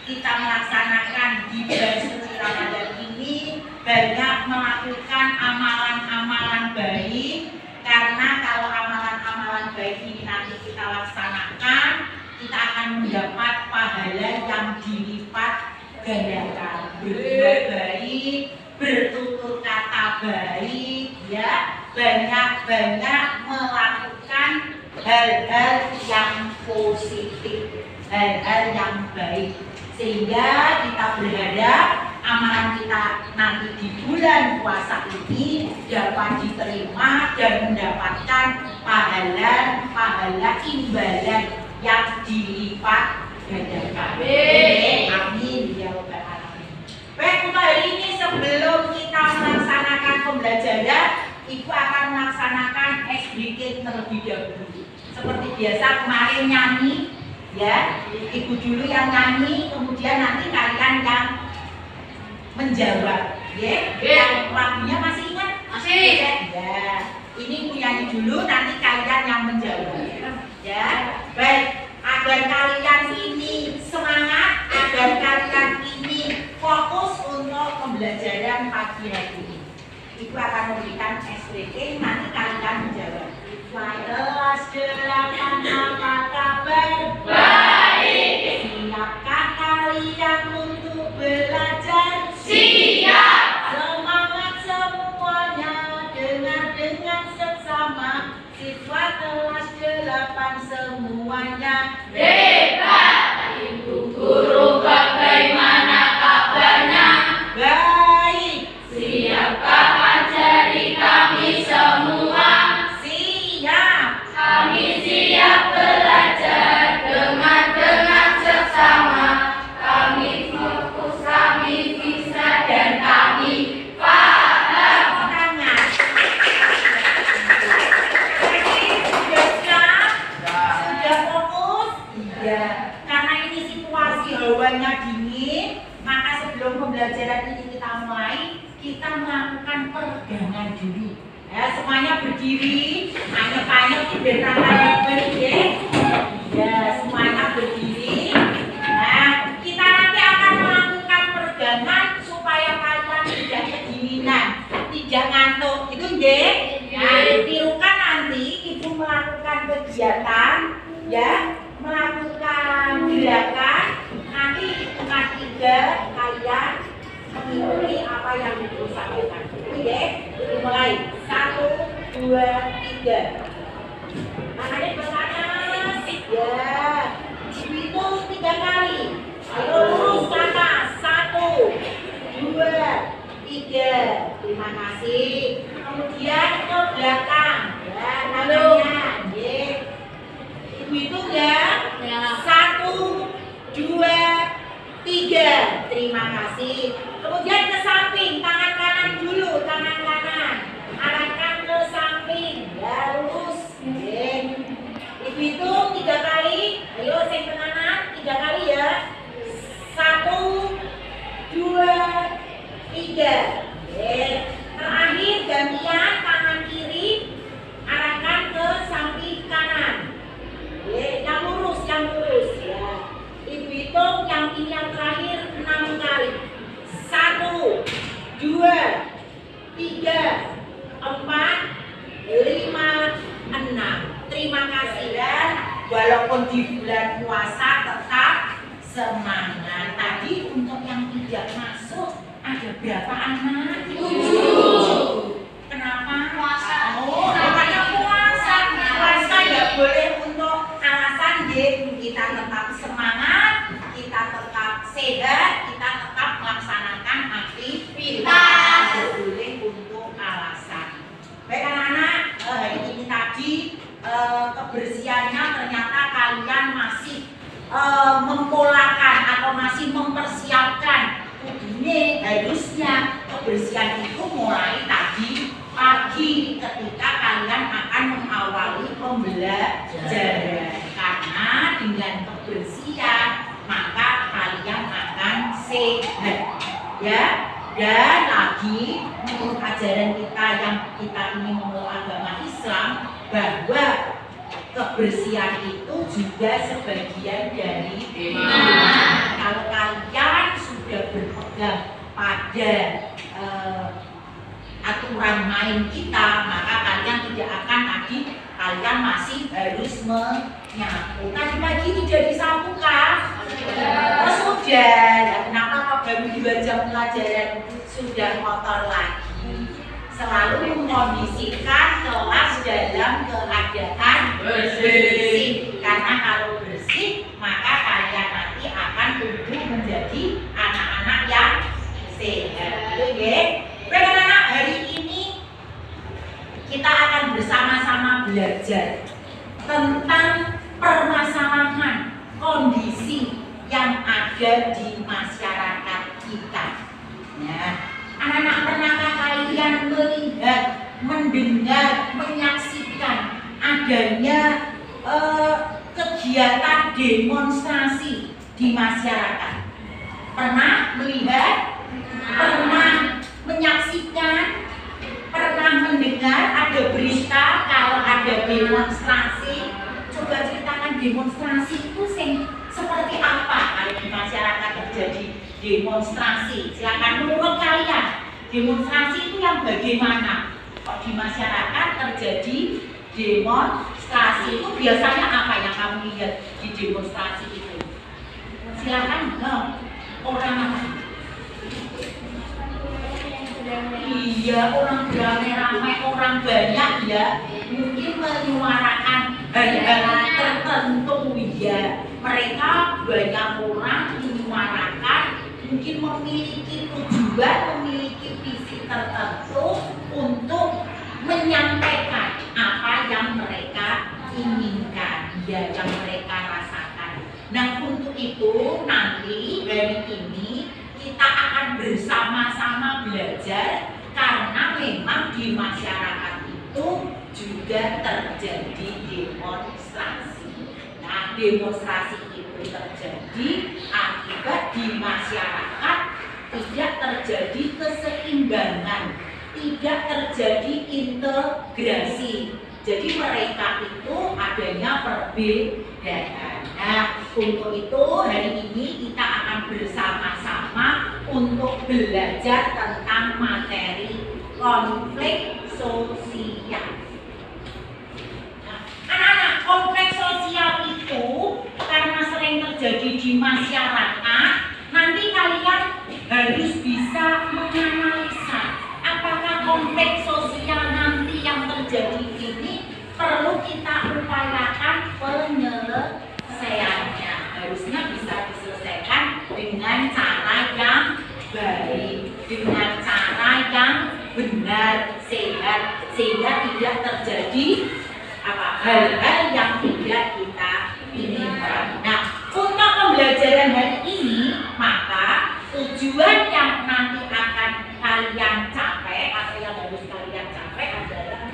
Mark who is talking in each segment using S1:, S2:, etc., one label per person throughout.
S1: kita melaksanakan di bulan suci Ramadan ini banyak melakukan amalan-amalan baik, karena kalau amalan-amalan baik ini nanti kita laksanakan, kita akan mendapat pahala yang dilipat gandakan. Berbuat baik, bertutur kata baik, ya, banyak-banyak melakukan hal-hal yang positif, hal-hal yang baik, sehingga kita berharap amalan kita nanti di bulan puasa ini dapat diterima dan mendapatkan pahala imbalan yang dilipat gandakan. Amin ya rabbal alamin. Baik, untuk hari ini sebelum kita melaksanakan pembelajaran, Ibu akan melaksanakan SBK terlebih dahulu. Seperti biasa kemarin nyanyi, ya, Ibu dulu yang nyanyi, kemudian nanti kalian yang menjawab, ya. Yang lagunya masih ingat? Masih. Ya. Ini Ibu nyanyi dulu, nanti kalian yang menjawab. Ya. Baik, agar kalian ini semangat, agar kalian ini fokus untuk pembelajaran pagi hari ini. Ibu akan memberikan SBK, nanti kalian menjawab. Kelas 8, apa kabar? Baik. Siapkah kalian untuk belajar? Siap. Semangat semuanya, dengar seksama. Siswa kelas 8 semuanya hebat. Ibu guru bagaimana kabarnya? Baik. Siapkah ajari kami semua? Siap. Kami siap belajar, dengar seksama. Kami fokus, kami bisa, dan kami paham. Tangan. Sudah fokus? Iya. Karena ini situasi hawanya dingin, maka sebelum pembelajaran ini kita mulai, kita melakukan peregangan dulu. Ya, semuanya berdiri, anyep-anyep biar tangannya baik, ya. Ya, semuanya berdiri. Nah, kita nanti akan melakukan peregangan supaya kalian tidak kedinginan, tidak ngantuk. Itu nggih? Nah, ditirukan nanti Ibu melakukan kegiatan, ya, melakukan gerakan. Nanti hitungan 3 kalian mengikuti apa yang Ibu sampaikan. Oke, dimulai. 1, 2, 3. Tangannya berpanas. Ya. Dihitung 3 kali. Ayo lurus ke atas. 1, 2, 3. Terima kasih. Kemudian ke belakang. Ya, tangannya. Ibu hitung ya. 1, 2, 3. Terima kasih. Kemudian ke samping, tangan kanan dulu, tangan kanan. Arahkan ke samping, ya, lurus. Ibu hitung 3 kali. Ayo sing kanan 3 kali ya. 1, 2, 3. Terakhir gantian tangan kiri, arahkan ke samping kanan. Yang lurus ya. Ibu hitung yang ini yang terakhir 6 kali. 1, 2, 3, 4, 5, 6. Terima kasih, dan walaupun di bulan puasa tetap semangat. Tadi untuk yang tidak masuk ada berapa anak? 7. Kenapa? Puasa. Oh, karena puasa. Puasa ya boleh untuk alasan kita tetap semangat, kita tetap sehat, kita tetap melaksanakan aktivitas. Boleh untuk alasan. Baik anak-anak, hari ini tadi kebersihannya ternyata kalian masih mempolakan atau masih mempersiapkan. Ini harusnya kebersihan itu mulai tadi pagi ketika kalian akan mengawali pembelajaran, karena dengan kebersihan maka kalian akan sehat, ya. Dan lagi menurut ajaran kita yang kita ini menurut agama Islam, bahwa kebersihan itu juga sebagian dari iman. Kalau kalian berpegang pada aturan main kita, maka kalian tidak akan kalian masih harus menyapu. Tadi pagi tidak disapu kan? Oh, sudah. Ya, kenapa baru 2 jam pelajaran sudah kotor lagi? Selalu mengkondisikan kelas dalam keadaan bersih. Karena kalau bersih, maka kalian nanti akan tumbuh menjadi anak-anak yang sehat. Oke? Baik anak-anak, hari ini kita akan bersama-sama belajar tentang permasalahan kondisi yang ada di masyarakat kita. Nah, anak-anak, pernahkah kalian melihat, mendengar, menyaksikan adanya kegiatan demonstrasi di masyarakat? Pernah melihat? Pernah menyaksikan? Pernah mendengar ada berita kalau ada demonstrasi? Coba ceritakan demonstrasi itu seperti apa kalau di masyarakat terjadi demonstrasi? Silakan menurut kalian demonstrasi itu yang bagaimana? Kok di masyarakat terjadi demonstrasi itu biasanya apa yang kamu lihat di demonstrasi itu? Silakan, orang apa? Iya, orang beramai-ramai, orang banyak ya, mungkin menyuarakan hal-hal tertentu ya. Mereka banyak orang menyuarakan, mungkin memiliki tujuan, memiliki visi tertentu untuk menyampaikan apa yang mereka inginkan, ya, yang mereka rasakan. Nah, untuk itu nanti hari ini kita akan bersama-sama belajar karena memang di masyarakat itu juga terjadi demonstrasi. Nah, demonstrasi itu terjadi akibat di masyarakat tidak terjadi keseimbangan, tidak terjadi integrasi. Jadi mereka itu adanya perbedaan. Nah, untuk itu hari ini kita akan bersama-sama untuk belajar tentang materi konflik sosial. Nah, anak-anak, konflik sosial itu karena sering terjadi di masyarakat, nanti kalian harus bisa menganalisa apakah konflik sosial nanti yang terjadi ini perlu kita upayakan penyelesaiannya. Harusnya bisa diselesaikan dengan cara yang baik, dengan cara yang benar, sehat, sehingga tidak terjadi hal-hal yang tidak kita inginkan. Nah, untuk pembelajaran hari ini, maka tujuan yang nanti akan kalian capai atau yang harus kalian capai adalah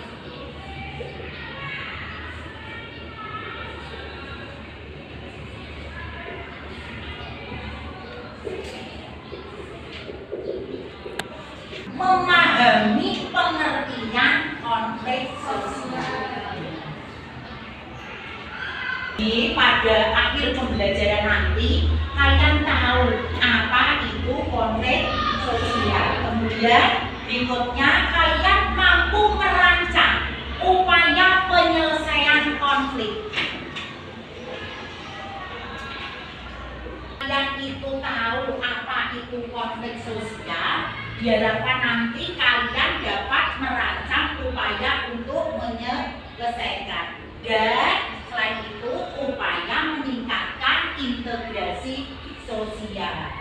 S1: memahami pengertian konflik sosial. Pada akhir pembelajaran nanti kalian tahu apa itu konflik sosial. Kemudian berikutnya kalian mampu merancang upaya penyelesaian konflik. Kalian itu tahu apa itu konflik sosial, diharapkan nanti kalian dapat merancang upaya untuk menyelesaikan. Dan selain itu upaya meningkatkan integrasi sosial.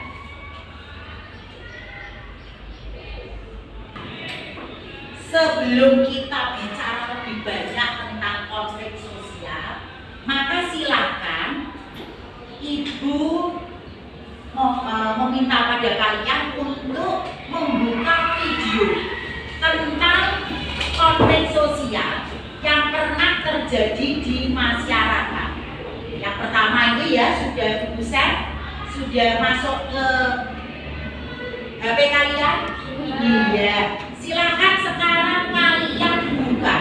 S1: Sebelum kita bicara lebih banyak tentang konflik sosial, maka silakan Ibu meminta pada kalian untuk membuka video tentang konflik sosial yang pernah terjadi di masyarakat. Yang pertama ini ya, sudah Ibu share, sudah masuk ke HP kalian? Iya. Silakan sekarang kalian buka.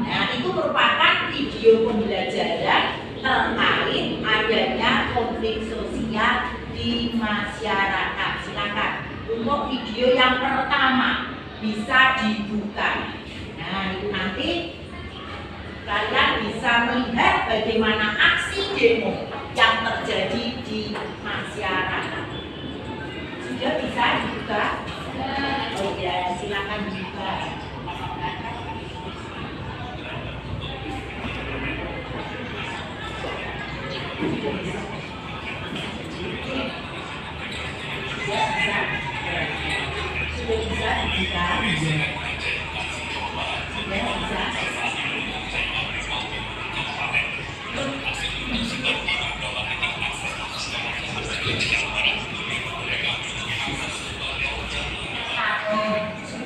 S1: Nah, itu merupakan video pembelajaran terkait adanya konflik sosial di masyarakat. Silakan. untuk video yang pertama bisa dibuka. Nah, itu nanti kalian bisa melihat bagaimana aksi demo yang terjadi di masyarakat. Sudah bisa dibuka? Oh ya, silakan dibuka. Sudah bisa dibuka? Sudah bisa.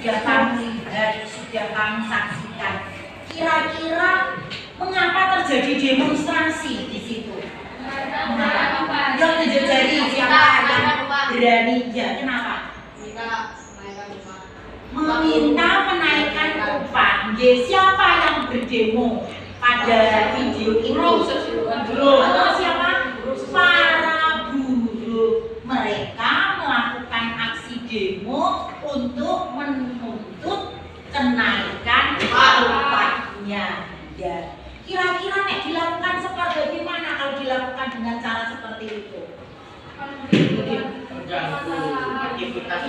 S1: Sudah kamu lihat, sudah kamu saksikan. Kira-kira mengapa terjadi demonstrasi di situ? Yang menjejari siapa yang berani? Ya, kenapa? Meminta menaikkan upah. Siapa yang berdemo pada video ini? Buruh. Siapa? Para buruh. Mereka melakukan aksi demo untuk menuntut kenaikan upahnya. Ya. Kira-kira nek dilakukan seperti mana kalau dilakukan dengan cara seperti itu?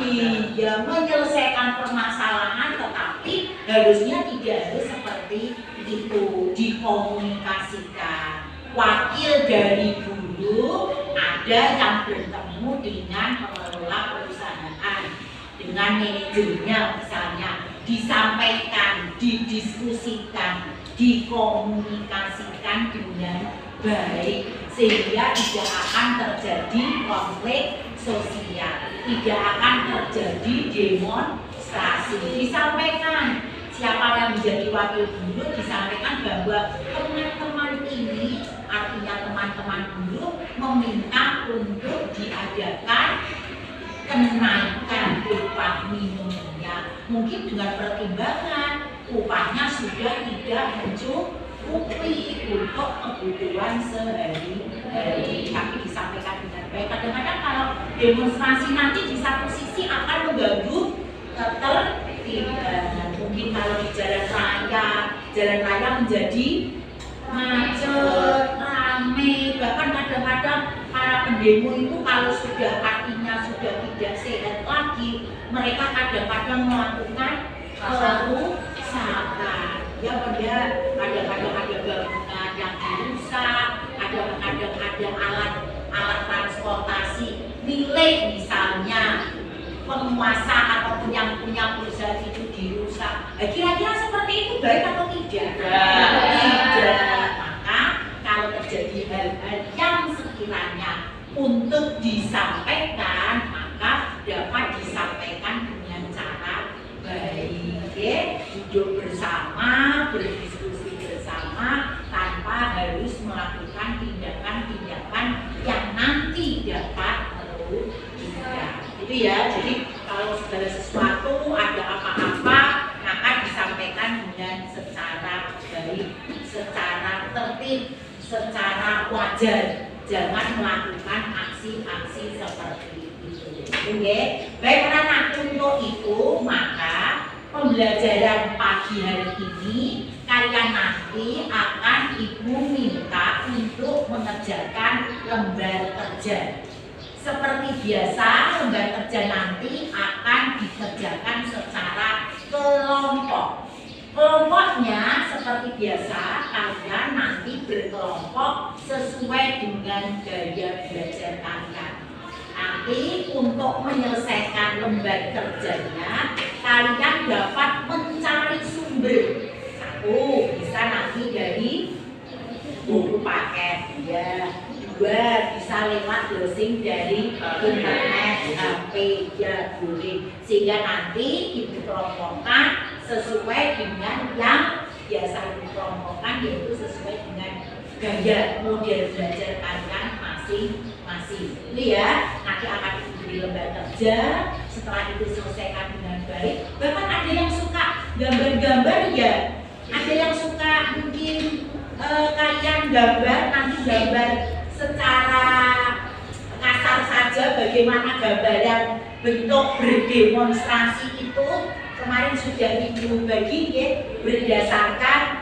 S1: Iya, menyelesaikan permasalahan, tetapi harusnya tidak harus seperti itu. Dikomunikasikan. Wakil dari buruh ada yang bertemu dengan pengelola perusahaan, dengan manajernya misalnya, disampaikan, didiskusikan, dikomunikasikan dengan baik sehingga tidak akan terjadi konflik sosial, tidak akan terjadi demonstrasi. Disampaikan siapa yang menjadi wakil buruh, disampaikan bahwa teman-teman ini, artinya teman-teman buruh meminta untuk diadakan kenaikan upah minimumnya, mungkin dengan pertimbangan upahnya sudah tidak mencukupi untuk kebutuhan sehari-hari, tapi disampaikan dengan baik. Kadang-kadang kalau demonstrasi nanti di satu sisi akan mengganggu ketertiban. Mungkin kalau di jalan raya menjadi macet, rame, bahkan kadang-kadang para pendemo itu kalau sudah artinya sudah tidak sehat lagi, mereka kadang-kadang melakukan kerusakan. Ya pada kadang-kadang ada bangunan yang dirusak, kadang-kadang ada alat transportasi milik misalnya penguasa ataupun yang punya perusahaan itu dirusak. Kira-kira seperti itu baik atau tidak? Tidak. Maka kalau terjadi hal-hal yang sekiranya untuk disampaikan, maka dapat disampaikan dengan cara baik, duduk bersama, berdiskusi bersama tanpa harus melakukan tindakan-tindakan yang nanti dapat merugikan. Itu ya, jadi kalau segala sesuatu ada apa-apa maka disampaikan dengan secara baik, secara tertib, secara wajar. Jangan melakukan aksi-aksi seperti itu. Oke, baik anak, untuk itu maka pembelajaran pagi hari ini kalian nanti akan ibu minta untuk mengerjakan lembar kerja. Seperti biasa, lembar kerja nanti akan dikerjakan secara kelompok. Kelompoknya seperti biasa, kalian nanti berkelompok sesuai dengan gaya belajar kalian. Nanti untuk menyelesaikan lembar kerjanya, kalian dapat mencari sumber. Satu, bisa nanti dari buku paket, ya. Dua, bisa lewat browsing dari internet, HP, ya boleh. Sehingga nanti ibu kelompokkan sesuai dengan yang biasa ibu kelompokkan, yaitu sesuai dengan gaya model belajar kalian masing-masing. Itu ya, nanti akan diberi lembar kerja. Setelah itu selesaikan dengan baik. Bahkan ada yang suka gambar-gambar, ya. Ada yang suka mungkin kalian gambar, nanti gambar secara kasar saja bagaimana gambaran bentuk berdemonstrasi itu kemarin sudah Ibu bagi ya, berdasarkan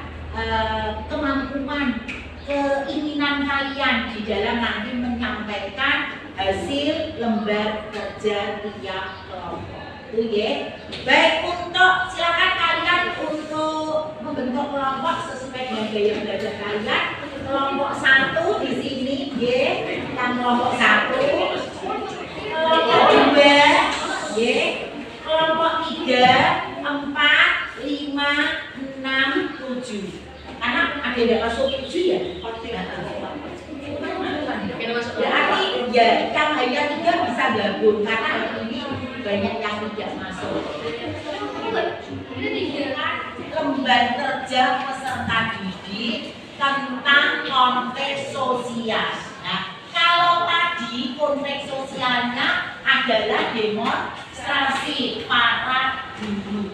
S1: kemampuan, keinginan kalian di dalam nanti menyampaikan hasil lembar kerja tiap kelompok. Itu ya. Baik, untuk silakan kalian untuk membentuk kelompok sesuai dengan gaya belajar kalian. Kelompok 1 di sini ya, yang kelompok 1, kelompok 2 ya, kelompok 3, 4, 5, 6, 7. Karena ada yang masuk 7 ya? Berarti ya yang hanya 3 bisa gabung karena hari ini banyak yang tidak masuk. Lembar kerja peserta didik tentang konteks sosial. Nah, kalau tadi konteks sosialnya adalah demonstrasi para guru.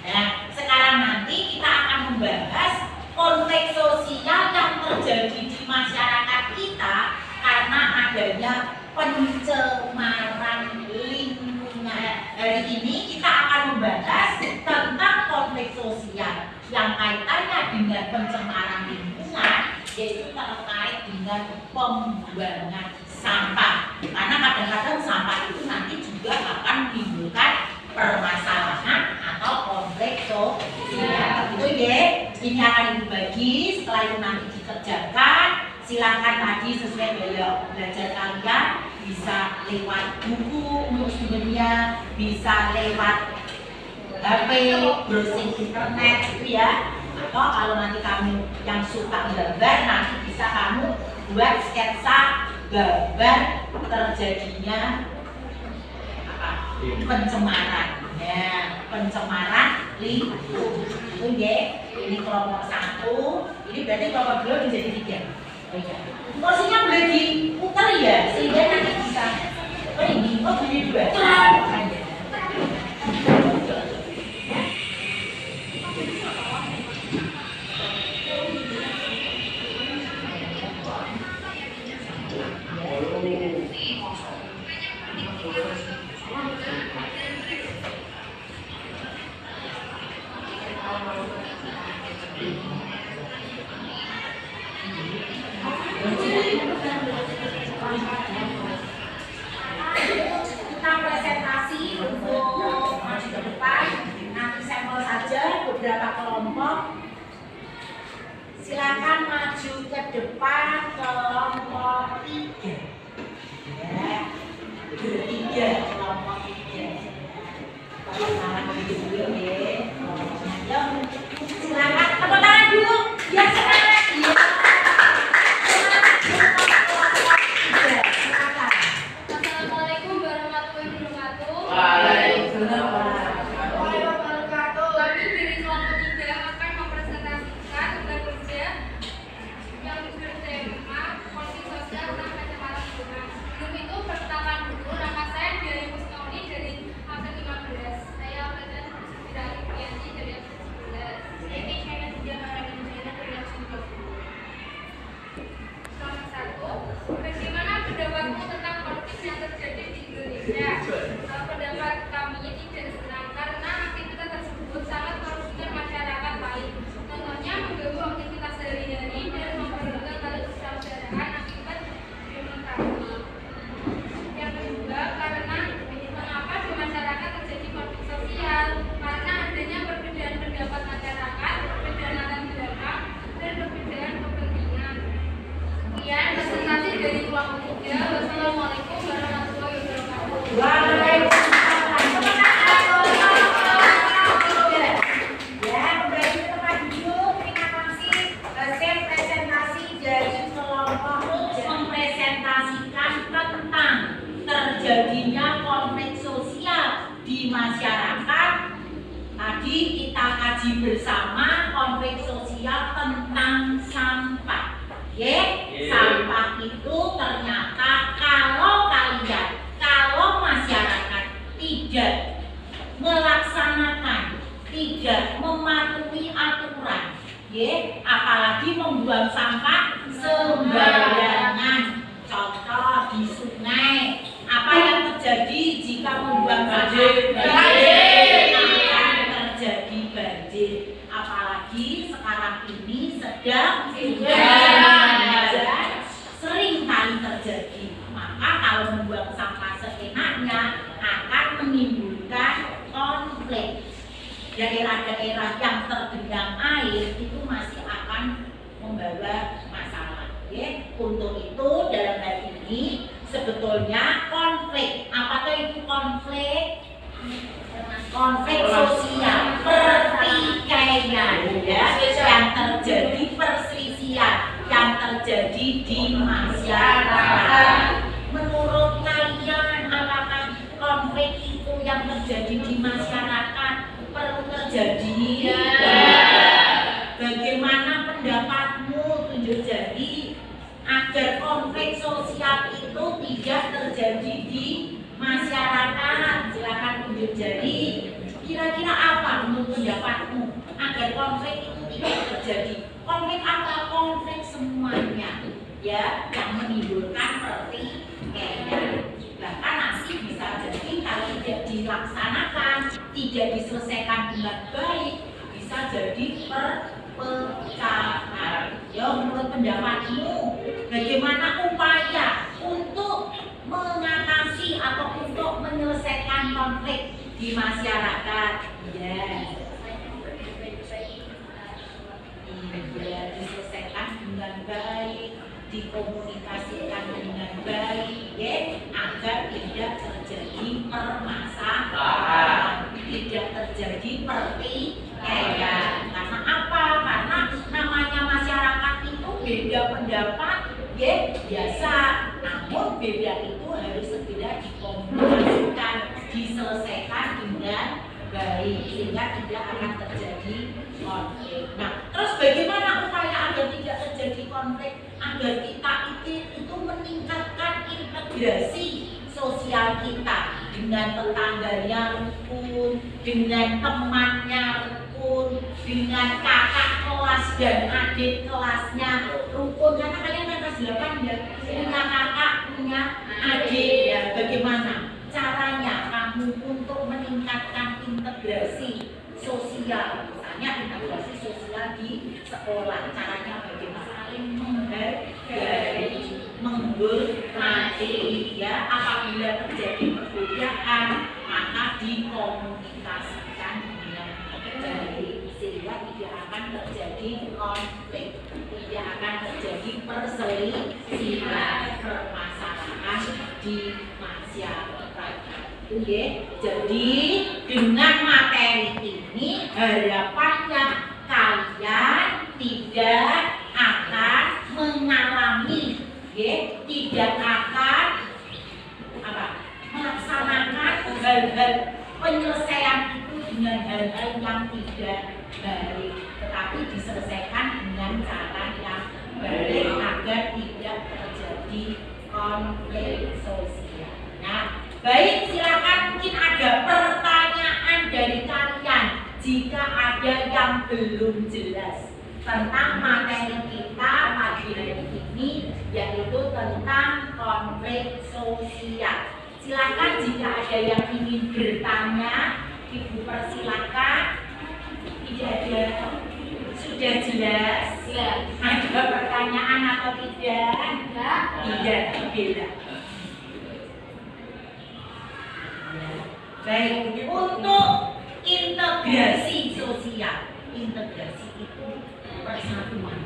S1: Nah, sekarang nanti kita akan membahas konteks sosial yang terjadi di masyarakat kita karena adanya pencemaran lingkungan. Hari ini kita akan membahas tentang konteks sosial yang kaitannya dengan pencemaran lingkungan, yaitu terkait dengan pembuangan sampah. Karena kadang-kadang sampah itu nanti juga akan menimbulkan permasalahan atau konflik sosial. Itu ya, ini akan dibagi. Setelah itu nanti dikerjakan. Silakan tadi sesuai gaya belajar kalian, bisa lewat buku untuk studinya, bisa lewat HP, browsing internet gitu ya. Atau kalau nanti kamu yang suka gambar, nanti bisa kamu buat sketsa gambar terjadinya apa? Pencemaran. Ya, pencemaran lingkungan. Itu ya. Ini kelompok 1. Ini berarti kelompok 2 menjadi 3. Porsinya boleh diputar ya, sehingga nanti bisa. Oh ini, oh ini 2. Kita presentasi untuk maju ke depan, nanti sampel saja beberapa kelompok. Silakan maju ke depan kelompok 3. Ya, bertiga kelompok 3. Silakan tepuk tangan dulu, biar semangat.
S2: Assalamualaikum warahmatullahi wabarakatuh.
S1: Waalaikumsalam.
S2: Kami dari kelompok 3 akan mempresentasikan tugas kerja yang bertema konflik sosial tentang pencemaran lingkungan. Sebelum itu perkenalkan dulu, nama saya Diani Musnauni dari absen 15. Saya pelajar Inspirasi Pianti dari absen 11. Saya Keisha Dia Maharani dari absen 20. Nomor 1, bagaimana pendapatmu tentang konflik yang terjadi di Indonesia? Pendapat kami tidak senang karena aktivitas tersebut sangat merugikan masyarakat lain. Contohnya mengganggu aktivitas sehari-hari dan memperburuk tali persaudaraan akibat demonstrasi. Yang kedua, karena mengapa di masyarakat terjadi konflik sosial? Karena adanya perbedaan pendapat masyarakat, perbedaan latar belakang, dan perbedaan kepentingan. Sekian presentasi dari kelompok 3. Wassalamualaikum warahmatullahi wabarakatuh.
S1: Waalaikumsalam. Ya, kembali ke tempat duduk. Terima kasih. Hasil presentasi dari kelompok mempresentasikan tentang terjadinya konflik sosial di masyarakat. Tadi kita kaji bersama konflik sosial tentang sampah. Sampah itu ternyata kalau masyarakat tidak melaksanakan, tidak mematuhi aturan, apalagi membuang sampah sembarangan. Contoh di sungai, apa yang jika membuang sampah banjir akan terjadi banjir. Apalagi sekarang ini sedang hujan, sering kali terjadi. Maka kalau membuang sampah seenaknya akan menimbulkan konflik. Daerah-daerah yang tergenang air itu masih akan membawa masalah. Ya. Untuk itu dalam hal ini sebetulnya konflik. Apa tuh itu konflik? Konflik sosial, pertikaian, ya, yang terjadi perselisihan yang terjadi di masyarakat. Menurut kalian apakah konflik itu yang terjadi di masyarakat perlu terjadi? Bagaimana pendapatmu tunjuk jari agar konflik sosial itu tidak terjadi di masyarakat? Silakan tunjuk jari. Kira-kira apa menurut pendapatmu agar konflik itu tidak terjadi? Konflik apa? Konflik semuanya, ya, yang menimbulkan pertikaian. Bahkan nanti bisa jadi kalau tidak dilaksanakan, tidak diselesaikan dengan baik, bisa jadi perpecahan. Ya, menurut pendapatmu, bagaimana upaya untuk mengatasi atau untuk menyelesaikan konflik di masyarakat? Ya, diselesaikan dengan baik, dikomunikasikan dengan baik, ya, agar tidak terjadi permasalahan, tidak terjadi pertikaian. Karena apa? Karena namanya masyarakat itu beda pendapat, ya, biasa. Namun beda itu harus segera dikomunikasikan, diselesaikan dengan baik sehingga tidak akan terjadi konflik. Nah, terus bagaimana upaya agar tidak terjadi konflik? Agar kita itu meningkatkan integrasi sosial kita dengan tetangganya rukun, dengan temannya rukun, dengan kakak kelas dan adik kelasnya rukun. Karena kalian kan kelas 8 ya, punya kakak, punya adik ya. Bagaimana caranya kamu untuk meningkatkan integrasi sosial? Misalnya integrasi sosial di sekolah, caranya bagaimana? Saling menghargai, menghormati, ya. Apabila terjadi perbedaan maka dikomunikasikan dengan baik sehingga tidak akan terjadi konflik, tidak akan terjadi perselisihan, permasalahan di masyarakat. Itu ya. Jadi dengan materi ini harapannya kalian tidak akan mengalami, ya, tidak akan melaksanakan hal-hal penyelesaian itu dengan hal-hal yang tidak baik, tetapi diselesaikan dengan cara yang baik agar tidak terjadi konflik sosial. Nah, baik, silakan, mungkin ada pertanyaan dari kalian jika ada yang belum jelas tentang materi kita pagi hari ini, yaitu tentang konflik sosial. Silakan jika ada yang ingin bertanya, Ibu persilakan. Tidak ada, sudah jelas? Ya. Ada pertanyaan atau tidak? Tidak, beda. Baik, untuk integrasi sosial, integrasi itu persatuan,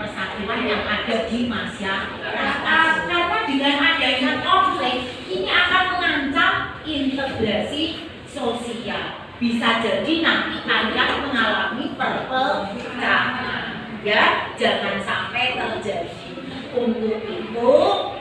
S1: persatuan yang ada di masyarakat. Karena dengan adanya konflik ini akan mengancam integrasi sosial. Bisa jadi nanti kalian mengalami perpecahan, ya, jangan sampai terjadi. Untuk itu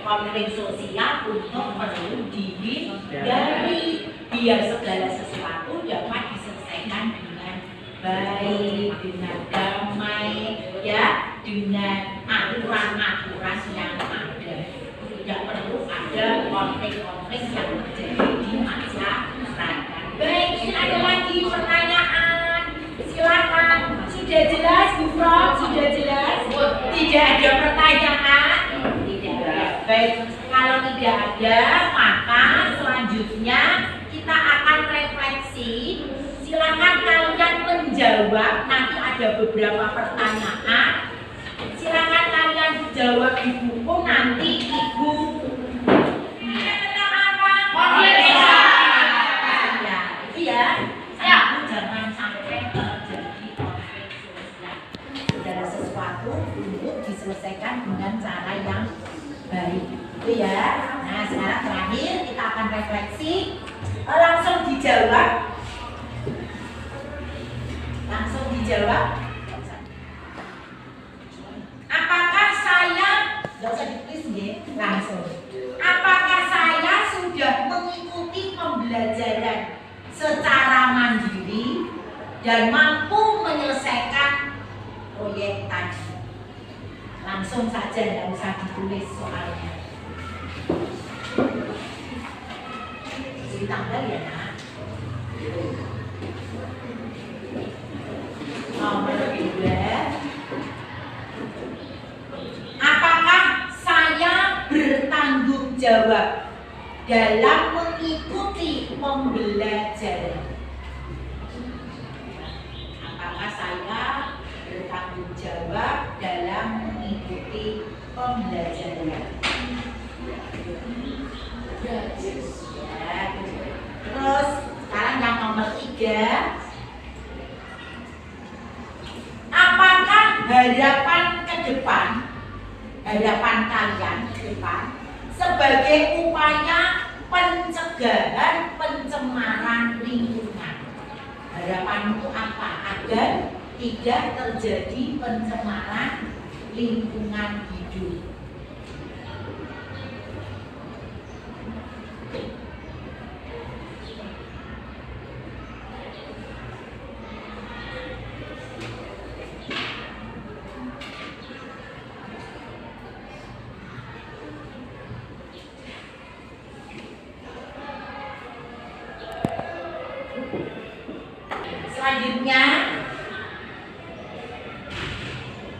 S1: konflik sosial untuk perlu dihindari biar segala sesuatu dapat diselesaikan dengan baik, dengan damai, ya, dengan aturan-aturan yang ada. Tidak perlu ada konflik-konflik yang terjadi di masyarakat. Baik, ini ada lagi pertanyaan. Silakan. Sudah jelas, Bu Prof? Sudah jelas? Tidak ada pertanyaan? Tidak ada. Baik, kalau tidak tidak ada, maka selanjutnya kita akan refleksi. Silakan kalian menjawab, nanti ada beberapa pertanyaan. Silakan kalian jawab di buku, nanti ibu jangan sampai terjadi konflik sosial. Segala sesuatu untuk diselesaikan dengan cara yang baik, itu ya. Nah, sekarang terakhir kita akan refleksi. Langsung dijawab. Langsung dijawab. Apakah saya, nggak usah ditulis ya, langsung. Apakah saya sudah mengikuti pembelajaran secara mandiri dan mampu menyelesaikan proyek tadi? Langsung saja, tidak usah ditulis soalnya. Ditambah ya nak. Nomor 2. Apakah saya bertanggung jawab dalam mengikuti pembelajaran? Apakah saya bertanggung jawab dalam mengikuti pembelajaran? Ya. Terus sekarang yang nomor 3. Apakah harapan ke depan, harapan kalian ke depan sebagai upaya pencegahan pencemaran lingkungan? Harapanmu apa agar tidak terjadi pencemaran lingkungan hidup? Selanjutnya,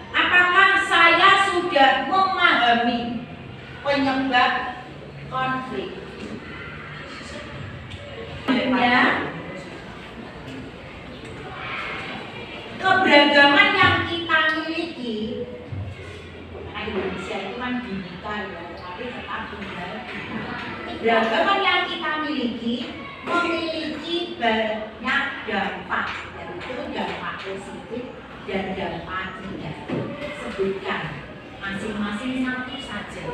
S1: apakah saya sudah memahami penyebab konflik? Selanjutnya, keberagaman yang kita miliki, karena Indonesia itu kan bineka ya, tapi tetap tunggal. Keberagaman yang kita miliki memiliki banyak dampak, yaitu dampak positif dan dampak negatif. Sebutkan masing-masing satu saja.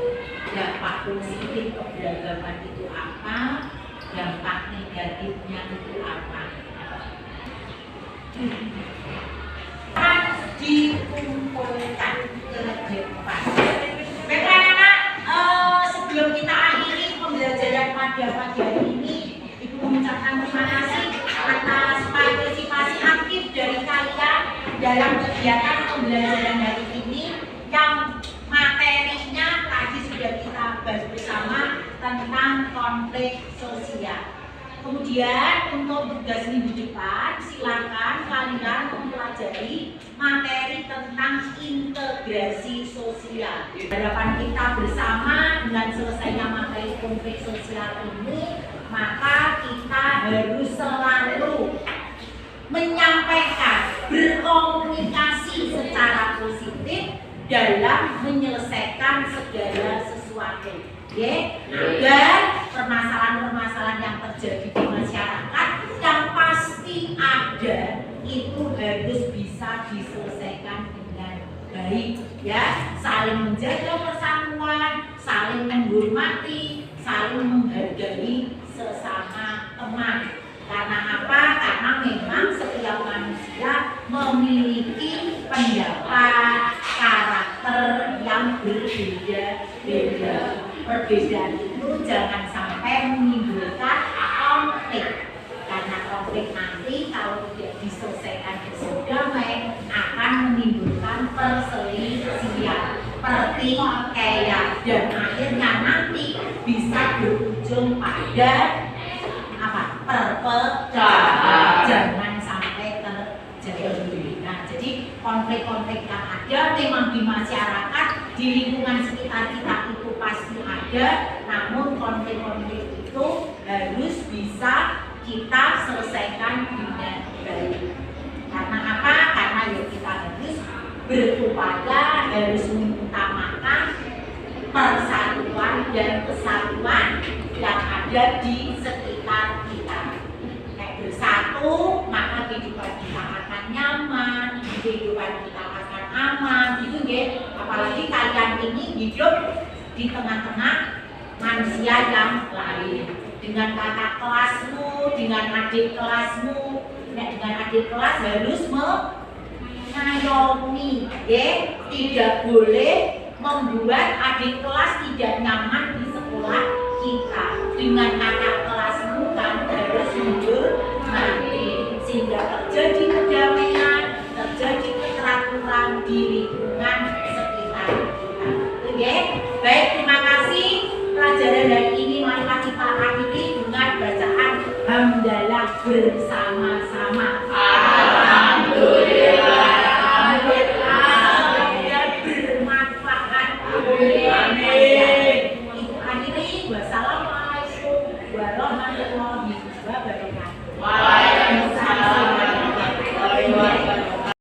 S1: Dampak positif keberagaman itu apa? Dampak negatifnya itu apa? Harus dikumpulkan ke depan. Baik anak-anak, sebelum kita akhiri pembelajaran pada pagi hari ini, mengucapkan terima kasih atas partisipasi aktif dari kalian dalam kegiatan pembelajaran hari ini yang materinya tadi sudah kita bahas bersama tentang konflik sosial. Kemudian untuk tugas minggu depan silakan kalian mempelajari materi tentang integrasi sosial. Harapan kita bersama dengan selesainya materi konflik sosial ini, maka kita harus selalu menyampaikan, berkomunikasi secara positif dalam menyelesaikan segala sesuatu, agar permasalahan-permasalahan yang terjadi di masyarakat yang pasti ada itu harus bisa diselesaikan dengan baik, ya, saling menjaga persatuan, saling menghormati, saling menghargai sesama teman. Karena apa? Karena memang setiap manusia memiliki pendapat, karakter yang berbeda-beda. Perbedaan itu jangan sampai menimbulkan konflik. Karena konflik nanti kalau tidak diselesaikan dengan damai akan menimbulkan perselisihan, pertikaian, dan akhirnya nanti bisa berujung pada apa? Perpecahan. Jangan sampai terjadi. Nah, jadi konflik-konflik yang ada memang di masyarakat, di lingkungan sekitar kita itu pasti ada. Nah, namun konflik-konflik itu harus bisa kita selesaikan dengan baik. Karena apa? Karena ya kita harus berupaya, harus mengutamakan persatuan dan kesatuan yang ada di sekitar kita. Bersatu, maka kehidupan kita akan nyaman, kehidupan kita akan aman, gitu ya. Apalagi kalian ini hidup di tengah-tengah manusia yang lain, dengan kakak kelasmu, dengan adik kelasmu. Dengan adik kelas harus mengayomi, ya. Tidak boleh membuat adik kelas tidak nyaman di sekolah kita. Dengan kakak kelasmu kan harus jujur nanti, sehingga terjadi kedamaian, terjadi keteraturan di lingkungan sekitar kita. Oke, baik, terima kasih. Pelajaran hari ini marilah kita akhiri dengan bacaan hamdalah bersama-sama. Alhamdulillah. Bermanfaat. Amin. Ibu akhiri. Wassalamualaikum warahmatullahi wabarakatuh.